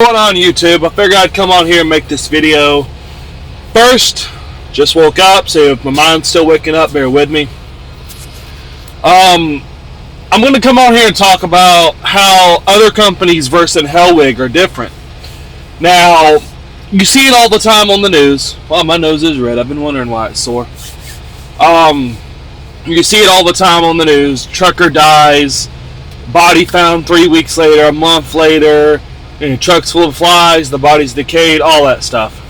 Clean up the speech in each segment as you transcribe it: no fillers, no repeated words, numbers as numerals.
Going on YouTube, I figured I'd come on here and make this video. First, just woke up, so if my mind's still waking up, bear with me. I'm going to come on here and talk about how other companies versus helwig are different. Now, you see it all the time on the news. Well, my nose is red. I've been wondering why it's sore. You see it all the time on the news. Trucker dies, body found 3 weeks later, a month later. And truck's full of flies, the body's decayed, all that stuff.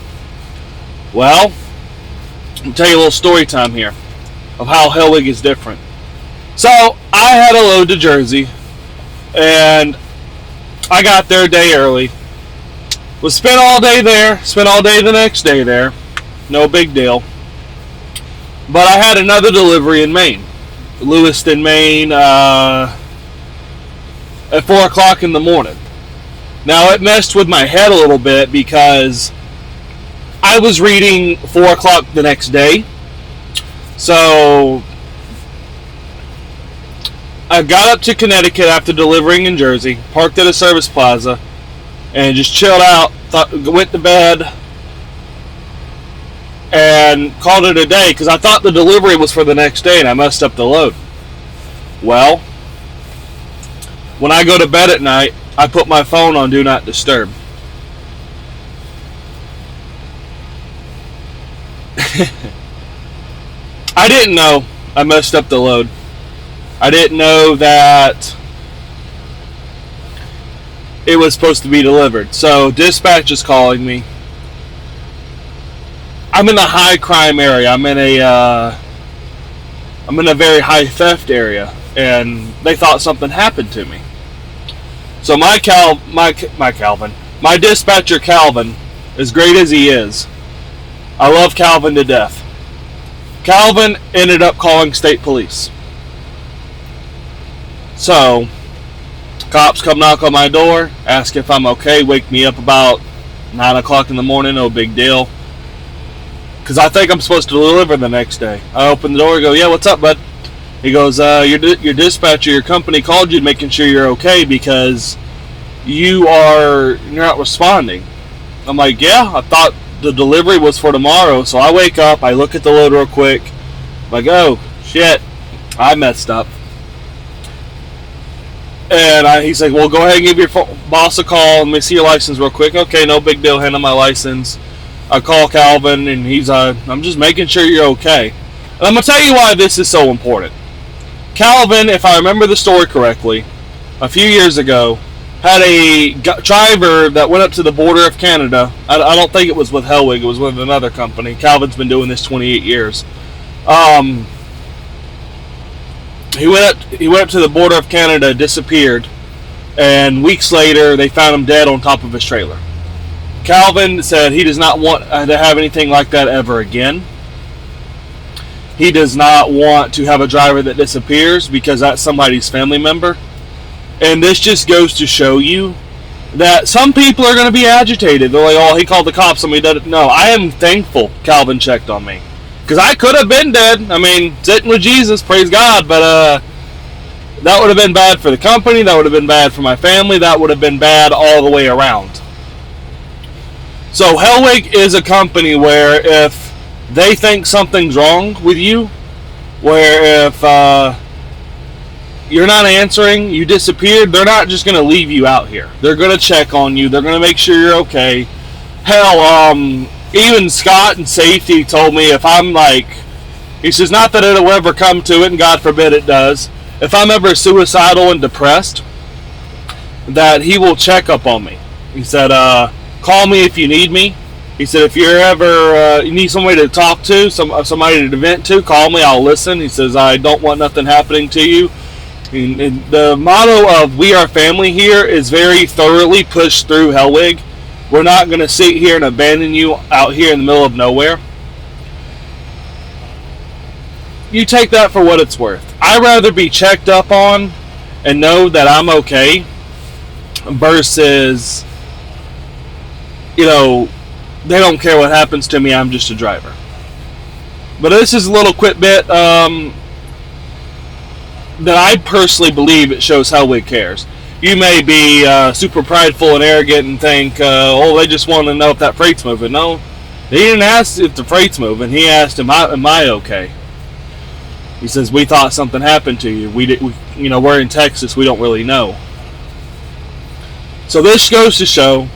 Well, I'll tell you a little story time here of how helwig is different. So, I had a load to Jersey, and I got there a day early. Was spent all day there, spent all day the next day there. No big deal. But I had another delivery in Maine. Lewiston, Maine, at 4 o'clock in the morning. Now, it messed with my head a little bit because I was reading 4 o'clock the next day. So, I got up to Connecticut after delivering in Jersey, parked at a service plaza, and just chilled out, went to bed, and called it a day because I thought the delivery was for the next day and I messed up the load. Well, when I go to bed at night, I put my phone on Do Not Disturb. I didn't know I messed up the load. I didn't know that it was supposed to be delivered. So dispatch is calling me. I'm in a high crime area. I'm in a very high theft area, and they thought something happened to me. So my dispatcher Calvin, as great as he is, I love Calvin to death. Calvin ended up calling state police. So, cops come knock on my door, ask if I'm okay, wake me up about 9 o'clock in the morning, no big deal. Because I think I'm supposed to deliver the next day. I open the door and go, yeah, what's up, bud? He goes, your dispatcher, your company called you making sure you're okay because you're not responding. I'm like, yeah, I thought the delivery was for tomorrow. So I wake up, I look at the load real quick. I'm like, oh, shit, I messed up. And he's like, well, go ahead and give your boss a call. Let me see your license real quick. Okay, no big deal, hand him my license. I call Calvin, and he's I'm just making sure you're okay. And I'm going to tell you why this is so important. Calvin, if I remember the story correctly, a few years ago, had a driver that went up to the border of Canada. I don't think it was with helwig, it was with another company. Calvin's been doing this 28 years. He went up to the border of Canada, disappeared, and weeks later they found him dead on top of his trailer. Calvin said he does not want to have anything like that ever again. He does not want to have a driver that disappears because that's somebody's family member. And this just goes to show you that some people are going to be agitated. They're like, oh, he called the cops on me. No, I am thankful Calvin checked on me. Because I could have been dead. I mean, sitting with Jesus, praise God. But that would have been bad for the company. That would have been bad for my family. That would have been bad all the way around. So helwig is a company where if they think something's wrong with you, where if you're not answering, you disappeared, they're not just going to leave you out here. They're going to check on you. They're going to make sure you're okay. Hell, even Scott in safety told me if I'm he says, not that it'll ever come to it, and God forbid it does, if I'm ever suicidal and depressed, that he will check up on me. He said, call me if you need me. He said, if you're ever, you need somebody to talk to, somebody to vent to, call me, I'll listen. He says, I don't want nothing happening to you. And the motto of We Are Family here is very thoroughly pushed through helwig. We're not going to sit here and abandon you out here in the middle of nowhere. You take that for what it's worth. I'd rather be checked up on and know that I'm okay versus, they don't care what happens to me, I'm just a driver. But this is a little quick bit that I personally believe it shows helwig cares. you may be super prideful and arrogant and think, oh, they just want to know if that freight's moving. No, he didn't ask if the freight's moving. He asked, am I okay? He says, we thought something happened to you. We're in Texas. We don't really know. So this goes to show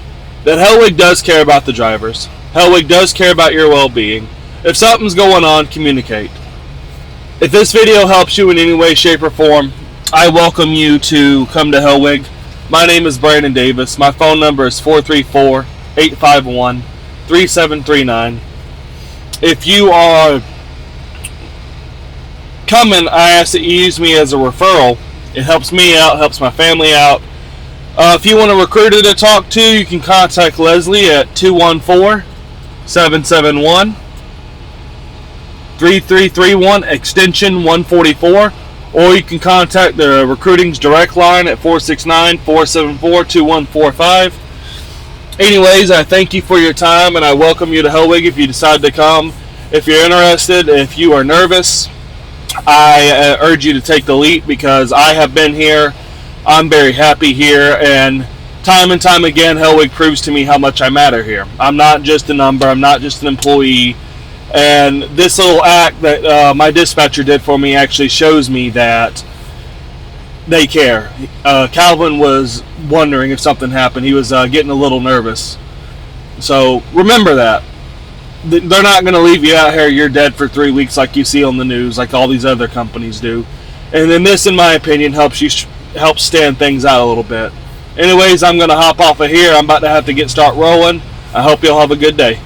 that Helwig does care about the drivers. Helwig does care about your well-being. If something's going on, communicate. If this video helps you in any way, shape, or form, I welcome you to come to Helwig. My name is Brandon Davis. My phone number is 434-851-3739. If you are coming, I ask that you use me as a referral. It helps me out, helps my family out. If you want a recruiter to talk to, you can contact Leslie at 214-771-3331 extension 144, or you can contact the recruiting's direct line at 469-474-2145. Anyways, I thank you for your time, and I welcome you to Helwig if you decide to come. If you're interested, if you are nervous, I urge you to take the leap, because I have been here. I'm very happy here, and time again, Helwig proves to me how much I matter here. I'm not just a number. I'm not just an employee. And this little act that my dispatcher did for me actually shows me that they care. Calvin was wondering if something happened. He was getting a little nervous. So remember that. They're not going to leave you out here, you're dead for 3 weeks like you see on the news, like all these other companies do. And then this, in my opinion, helps stand things out a little bit. Anyways, I'm going to hop off of here. I'm about to have to start rolling. I hope you'll have a good day.